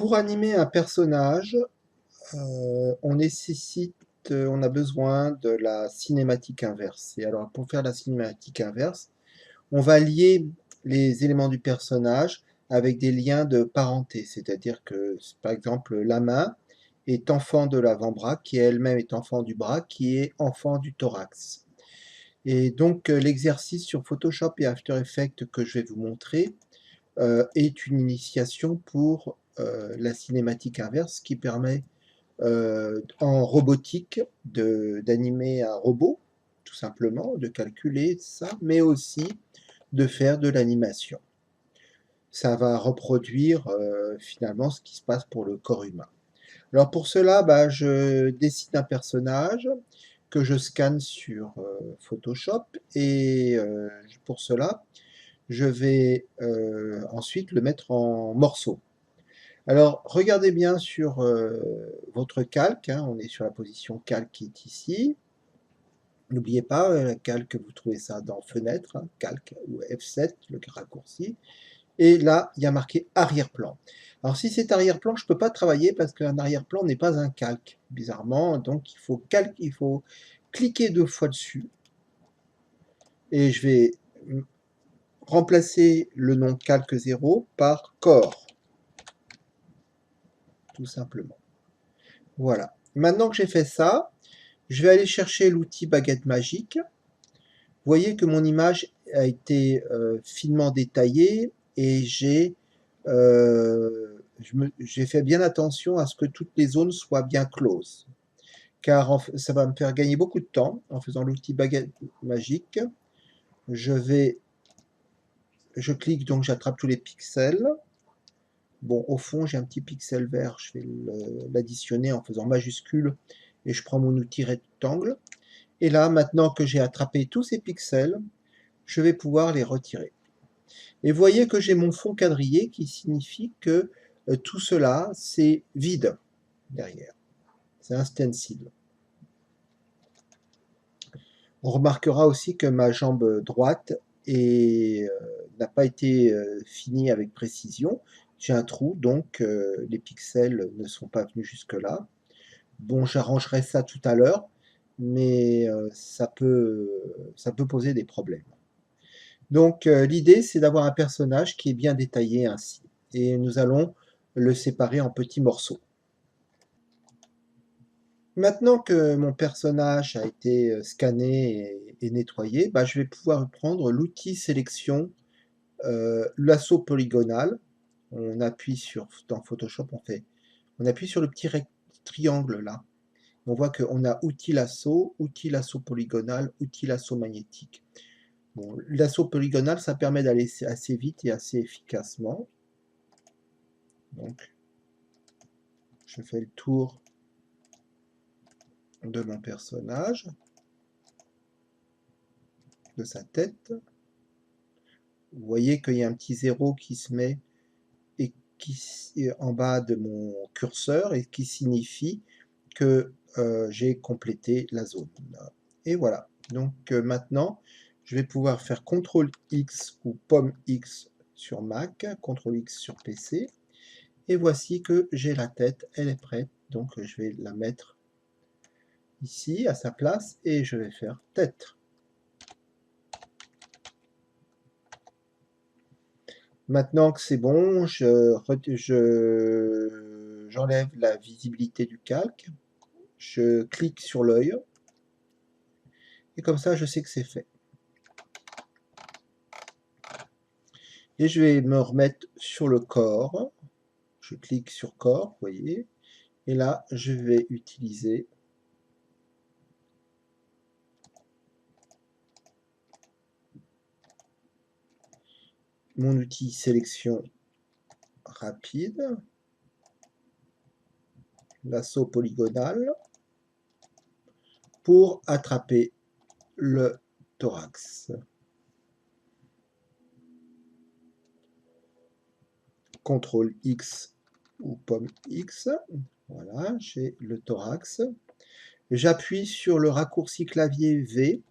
Pour animer un personnage, on a besoin de la cinématique inverse. Et alors, pour faire la cinématique inverse, on va lier les éléments du personnage avec des liens de parenté. C'est-à-dire que, par exemple, la main est enfant de l'avant-bras, qui elle-même est enfant du bras, qui est enfant du thorax. Et donc, l'exercice sur Photoshop et After Effects que je vais vous montrer est une initiation pour la cinématique inverse qui permet en robotique d'animer un robot, tout simplement, de calculer ça, mais aussi de faire de l'animation. Ça va reproduire finalement ce qui se passe pour le corps humain. Alors pour cela, je dessine un personnage que je scanne sur Photoshop et pour cela, je vais ensuite le mettre en morceaux. Alors, regardez bien sur votre calque, hein, on est sur la position calque qui est ici. N'oubliez pas, calque, vous trouvez ça dans Fenêtre, hein, calque ou F7, le raccourci. Et là, il y a marqué arrière-plan. Alors, si c'est arrière-plan, je ne peux pas travailler parce qu'un arrière-plan n'est pas un calque, bizarrement. Donc, il faut cliquer 2 fois dessus. Et je vais remplacer le nom calque 0 par corps, tout simplement. Voilà. Maintenant que j'ai fait ça, je vais aller chercher l'outil baguette magique. Vous voyez que mon image a été finement détaillée et j'ai fait bien attention à ce que toutes les zones soient bien closes. Car ça va me faire gagner beaucoup de temps en faisant l'outil baguette magique. Je clique, donc j'attrape tous les pixels. Bon, au fond, j'ai un petit pixel vert, je vais l'additionner en faisant majuscule et je prends mon outil rectangle. Et là, maintenant que j'ai attrapé tous ces pixels, je vais pouvoir les retirer. Et vous voyez que j'ai mon fond quadrillé qui signifie que tout cela, c'est vide derrière. C'est un stencil. On remarquera aussi que ma jambe droite n'a pas été finie avec précision. J'ai un trou, donc les pixels ne sont pas venus jusque-là. Bon, j'arrangerai ça tout à l'heure, mais ça peut poser des problèmes. Donc l'idée, c'est d'avoir un personnage qui est bien détaillé ainsi. Et nous allons le séparer en petits morceaux. Maintenant que mon personnage a été scanné et nettoyé, je vais pouvoir prendre l'outil sélection, lasso polygonal. On appuie dans Photoshop, on appuie sur le petit triangle là. On voit qu'on a outil lasso polygonal, outil lasso magnétique. Bon, lasso polygonal, ça permet d'aller assez vite et assez efficacement. Donc, je fais le tour de mon personnage, de sa tête. Vous voyez qu'il y a un petit 0 qui se met et qui est en bas de mon curseur et qui signifie que j'ai complété la zone. Et voilà. Donc maintenant, je vais pouvoir faire CTRL X ou Pomme X sur Mac, CTRL X sur PC. Et voici que j'ai la tête, elle est prête. Donc je vais la mettre ici à sa place et je vais faire tête. Maintenant que c'est bon, j'enlève la visibilité du calque, je clique sur l'œil, et comme ça je sais que c'est fait. Et je vais me remettre sur le corps, je clique sur corps, vous voyez, et là je vais utiliser mon outil sélection rapide, lasso polygonal, pour attraper le thorax. CTRL X ou Pomme X, voilà, j'ai le thorax. J'appuie sur le raccourci clavier V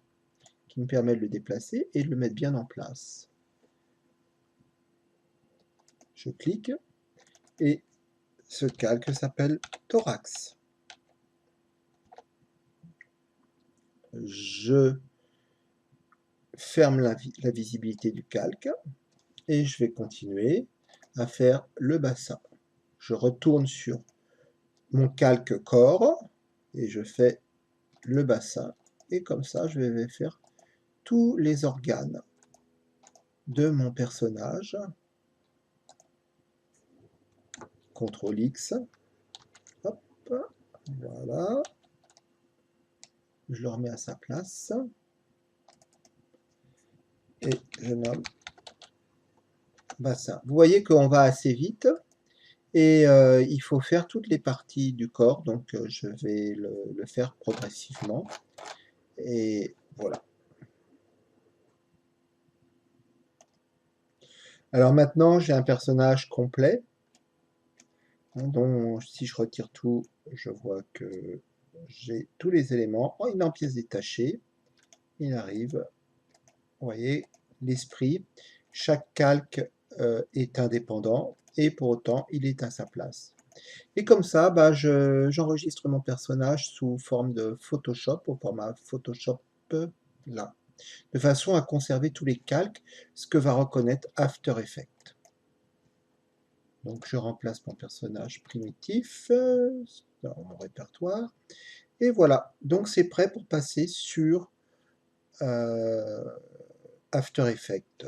qui me permet de le déplacer et de le mettre bien en place. Je clique et Ce calque s'appelle thorax. Je ferme la visibilité du calque et je vais continuer à faire le bassin. Je retourne sur mon calque corps et je fais le bassin. Et comme ça, je vais faire tous les organes de mon personnage. CTRL X. Hop, voilà. Je le remets à sa place. Et je nomme bassin. Vous voyez qu'on va assez vite. Et il faut faire toutes les parties du corps. Donc je vais le faire progressivement. Et voilà. Alors maintenant, j'ai un personnage complet. Donc si je retire tout, je vois que j'ai tous les éléments. Oh, il est en pièces détachées. Il arrive. Vous voyez, l'esprit. Chaque calque est indépendant et pour autant, il est à sa place. Et comme ça, bah, j'enregistre mon personnage sous forme de Photoshop, au format Photoshop là, de façon à conserver tous les calques, ce que va reconnaître After Effects. Donc je remplace mon personnage primitif dans mon répertoire. Et voilà, donc c'est prêt pour passer sur After Effects.